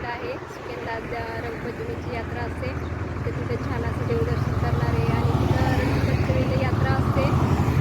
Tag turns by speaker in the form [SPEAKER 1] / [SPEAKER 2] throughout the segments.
[SPEAKER 1] आलेलं आहे. सुकेंद्र रंगपंचमीची यात्रा असते, तर तिथे छान असं देवदर्शन करणार आहे आणि तिथं रंगपंचमीला यात्रा असते.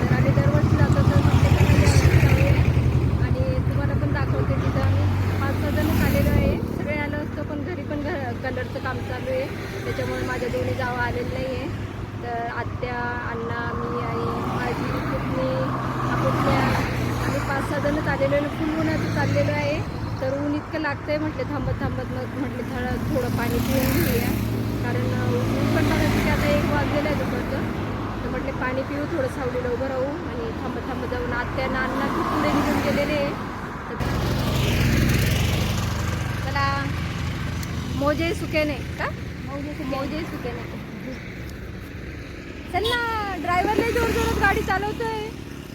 [SPEAKER 1] तर आम्ही दरवर्षी जातो, तर जाऊया आणि तुम्हाला पण दाखवते. तिथं आम्ही 5-6 जण आलेलो आहे. सगळे आलो असतो, पण घरी पण कलरचं काम चालू आहे, त्याच्यामुळे माझ्या दोन्ही जावं आलेलं नाही आहे. तर आत्या, अण्णा, मी आई, माझी पुतणी, पुतण्या आम्ही 5-6 जणच आलेलो आहे. फुल उन्हाचं चाललेलं आहे. तर ऊन इतकं लागतं आहे, म्हटले थांबत मग म्हटले थोडं पाणी पिऊन घेऊया, कारण ऊन पण बघायचं की आता 1 वाजलेलं आहे दुपारचं. तर म्हटले पाणी पिऊ, थोडं सावलीला उभं राहू आणि थांबत जाऊन आत्या अण्णा खूप पुढे निघून गेलेले आहे. चला मोजे सुके नाही का, मोजे सुके नाही. चल ना, ड्रायव्हरला जोरात गाडी चालवतोय.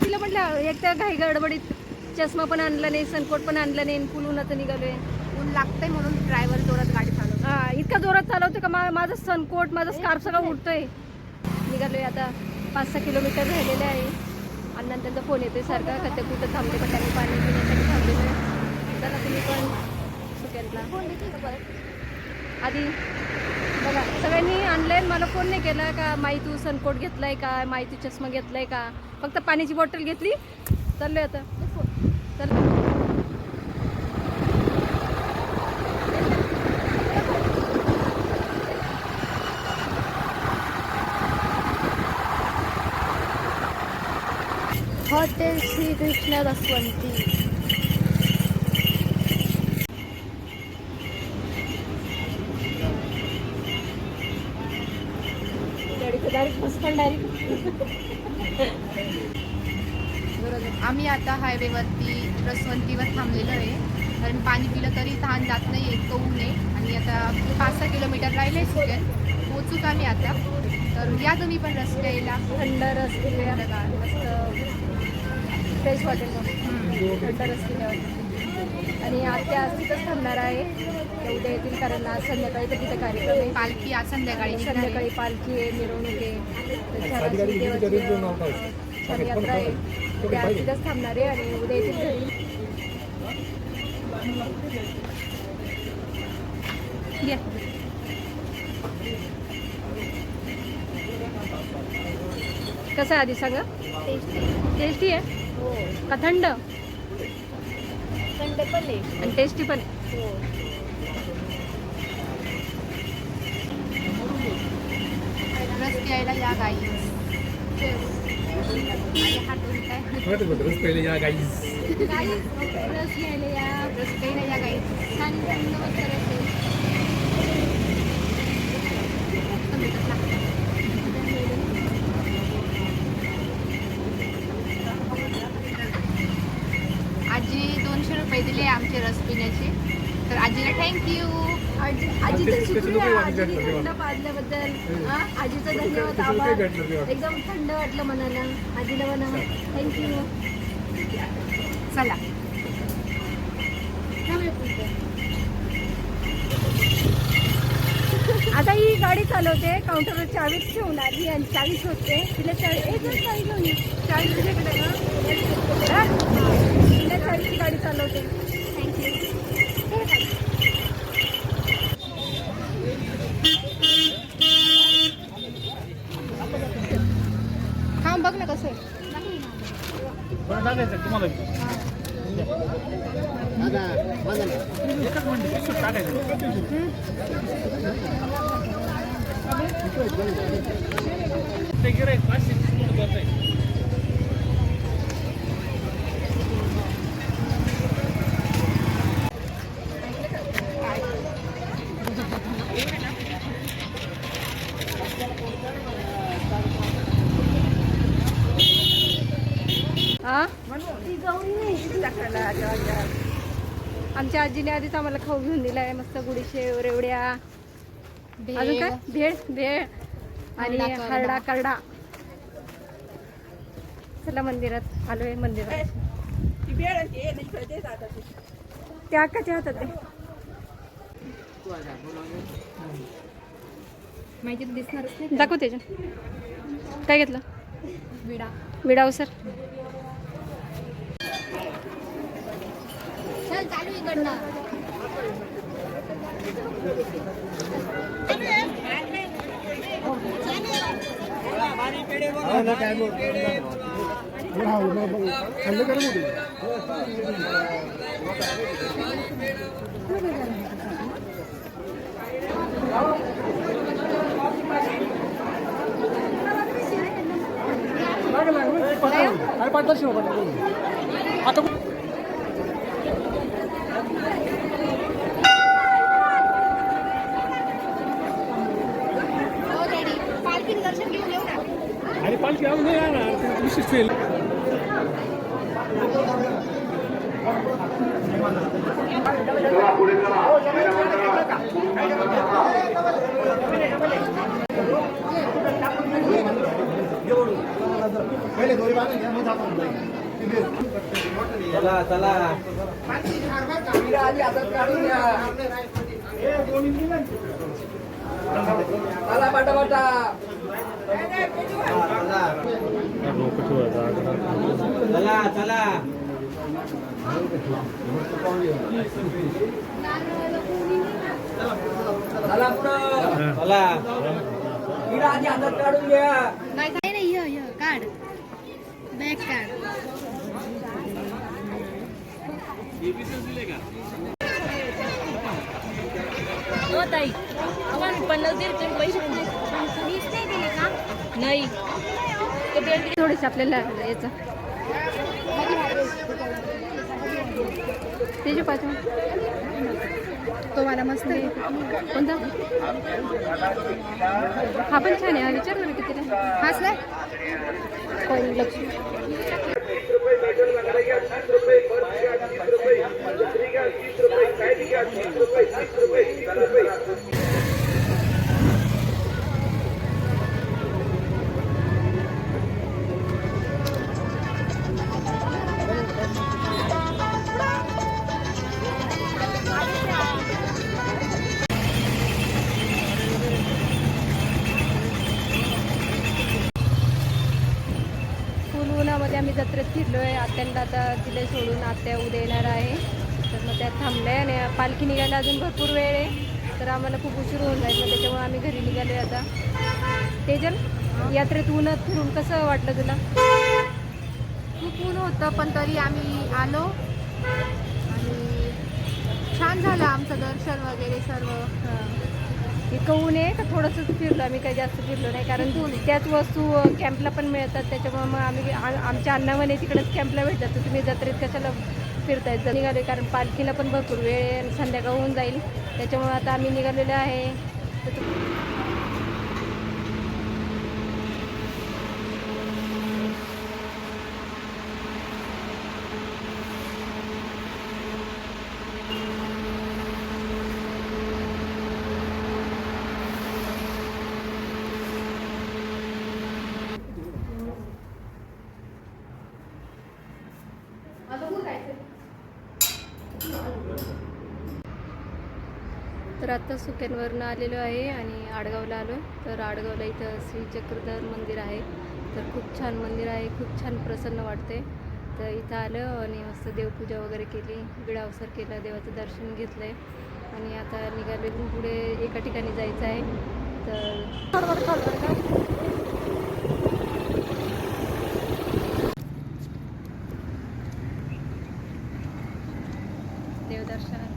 [SPEAKER 1] तिला म्हटलं एक तर घाई गडबडीत चष्मा पण आणला नाही, सनकोट पण आणलं नाही, फुल उन्हाचं निघालोय.
[SPEAKER 2] ऊन लागतंय म्हणून ड्रायव्हर जोरात गाडी चालवतो.
[SPEAKER 1] हा, इतका जोरात चालवतो का माझं सनकोट, माझा स्कार्फ सगळं उडतोय. निघालोय आता. 5-6 किलोमीटर राहिलेले आहे. अण्णा त्यांचा फोन येतोय सारखा, का ते कुठं थांबले, पण त्यांनी पाणी पिण्यासाठी थांबलेलं आहे. चला तुम्ही पण सुकेंद्रला फोन देते का परत आधी बघा. सगळ्यांनी आणलंय, मला फोन नाही केला का माई तू सनकोट घेतलाय का, माई तू चष्मा घेतलाय का. फक्त पाण्याची बॉटल घेतली, चाललोय आता. चल हॉटेल श्रीकृष्ण रसवंती.
[SPEAKER 2] आम्ही आता हायवेवरती रसवंतीवर थांबलेलो आहे, कारण पाणी पिलं तरी तहान जात नाही, इतकं ऊन आहे. आणि आता 5-6 किलोमीटर राहिले सुकेल, पोचूच आम्ही आता. तर या तुम्ही पण रस प्यायला.
[SPEAKER 1] थंड रस पिऊया, मस्त फ्रेश वाटेल मग. थंड रस पिल्यावर. आणि आत्या आज तिथंच थांबणार आहे, त्या उद्या येतील, कारण आज संध्याकाळी तर तिथं कार्यक्रम आहे.
[SPEAKER 2] पालखी आज संध्याकाळी
[SPEAKER 1] पालखी आहे, मिरवणूक आहे. छान यात्रा आहे, त्या आज तिथंच थांबणार आहे आणि उद्या येतील घरी. कसं आहे आधी सांगा. टेस्टी आहे का थंड?
[SPEAKER 2] थंड पण आहे
[SPEAKER 1] आणि टेस्टी पण आहे.
[SPEAKER 2] रस प्यायला या गाई.
[SPEAKER 3] रस पहिले या गाईज.
[SPEAKER 1] रस घ्यायला या,
[SPEAKER 2] रस प्यायला या गाई.
[SPEAKER 1] छान थंड मस्त रस आहे.
[SPEAKER 2] आजी 200 रुपये दिले आमचे रस पिण्याचे, तर आजीला थँक्यू.
[SPEAKER 1] आजीचं शुक्रिया, आजीने थंड पाजल्याबद्दल. आजीचं धन्यवाद, आभार. एकदम थंड वाटलं मनाला. आजीला म्हणा थँक्यू.
[SPEAKER 2] चला
[SPEAKER 1] आता ही गाडी चालवते, काउंटरवर 40 ठेवून आली आणि 40 होते. तिला 40 घेऊन 40 तुझ्याकडे ना, तिला 40ची गाडी चालवते. थँक्यू.
[SPEAKER 2] हा बघ ना कसं आहे.
[SPEAKER 1] आमच्या आजीने आधीच आम्हाला खाऊ घेऊन दिला आहे, मस्त गुडीशेव, रेवड्या, अजून काय भेळ आणि हरडा करडा. चला मंदिरात आलोय. मंदिरात त्या आकाच्या हातात आहे.
[SPEAKER 2] माहिती दिसणारच नाही.
[SPEAKER 1] दाखव त्याच्या. काय घेतलं? विडाव सर.
[SPEAKER 2] चल चालू इकडनं. हो डॅडी पालखी दर्शन घेऊन येऊ ना.
[SPEAKER 3] आणि पालखी अजून नाही येणार विशेष फेल
[SPEAKER 4] चला चला
[SPEAKER 5] चला पटापटा
[SPEAKER 4] चला चला
[SPEAKER 5] चला पुढं
[SPEAKER 4] चला
[SPEAKER 5] इकडं आधी हातात काढून घ्या.
[SPEAKER 2] नाही काय नाही य काढ बॅग काढ.
[SPEAKER 1] हो ताई आम्हाला 50 दिले पैसे
[SPEAKER 2] वीस नाही दिले का?
[SPEAKER 1] नाही ते बेड थोडेसे आपल्याला याचा त्याचे पाठवून
[SPEAKER 2] तो मला मस्त आहे.
[SPEAKER 1] कोणता हा पण छान आहे. हा विचार बरं कितीला
[SPEAKER 2] हाच नाही
[SPEAKER 1] कोण लक्ष उन्हामध्ये आम्ही जत्रेत फिरलोय. आत्यांना आता तिला सोडून आत्या उद्या येणार आहे, तर मग त्या थांबल्या आणि पालखी निघायला अजून भरपूर वेळ आहे, तर आम्हाला खूप उशीर होऊन जाईल. मग त्याच्यामुळे आम्ही घरी निघालोय आता. तेजल, यात्रेत उन्हात फिरून कसं वाटलं तुला?
[SPEAKER 2] खूप ऊन होतं पण तरी आम्ही आलो आणि छान झालं आमचं दर्शन वगैरे सर्व.
[SPEAKER 1] इतकं ऊन आहे का थोडंसंच फिरलो आम्ही, काही जास्त फिरलो नाही, कारण त्याच वस्तू कॅम्पला पण मिळतात. त्याच्यामुळे मग आम्ही आमच्या अण्णावने तिकडेच कॅम्पला भेटतात. तर तुम्ही जत्रेत कशाला फिरतायत? निघालो कारण पालखीला पण भरपूर वेळ आहे आणि संध्याकाळ होऊन जाईल. त्याच्यामुळे आता आम्ही निघालेलो आहे. तर आता सुक्यांवरनं आलेलो आहे आणि आडगावला आलो. तर आडगावला इथं श्री चक्रधर मंदिर आहे. तर खूप छान मंदिर आहे, खूप छान प्रसन्न वाटते. तर इथं आलं आणि मस्त देवपूजा वगैरे केली, बिडावसर केलं, देवाचं दर्शन घेतलं आहे आणि आता निघाले पुढे एका ठिकाणी जायचं आहे. तर देवदर्शन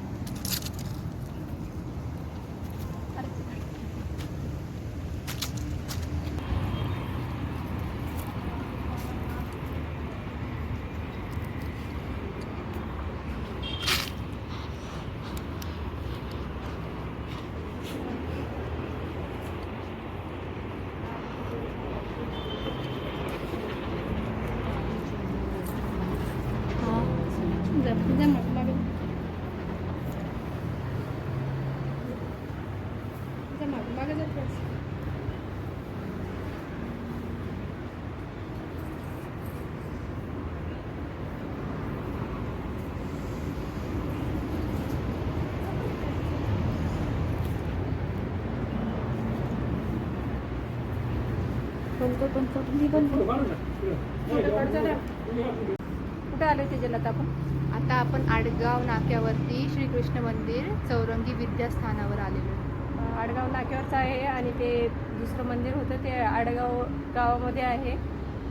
[SPEAKER 1] कुठे आले होते जलात आपण?
[SPEAKER 2] आता आपण आडगाव नाक्यावरती श्रीकृष्ण मंदिर चौरंगी विद्यास्थानावर आलेलो आहे.
[SPEAKER 1] आडगाव नाक्यावरचं आहे आणि ते दुसरं मंदिर होतं ते आडगाव गावामध्ये आहे.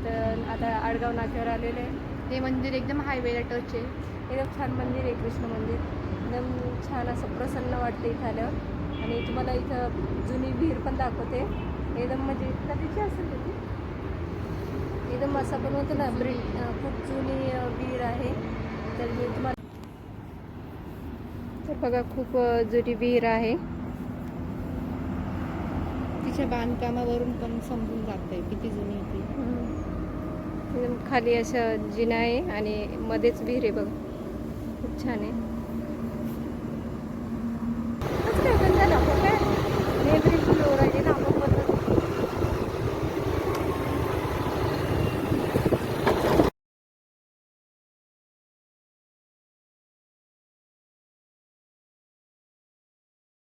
[SPEAKER 1] तर आता आडगाव नाक्यावर आलेलं आहे.
[SPEAKER 2] हे मंदिर एकदम हायवेला टच आहे.
[SPEAKER 1] एकदम छान मंदिर आहे कृष्ण मंदिर. एकदम छान असं प्रसन्न वाटतं इथं आल्यावर. आणि तुम्हाला इथं जुनी विहीर पण दाखवते. एकदम म्हणजे कधीची असेल ती एकदम असं आपण म्हणतो ना खूप जुनी विहीर आहे. तर मी तुम्हाला तर बघा खूप जुनी विहीर आहे.
[SPEAKER 2] तिच्या बांधकामावरून पण समजून जातंय किती जुनी आहे ती.
[SPEAKER 1] एकदम खाली असं जिना आहे आणि मध्येच विहीर आहे बघा. खूप छान आहे.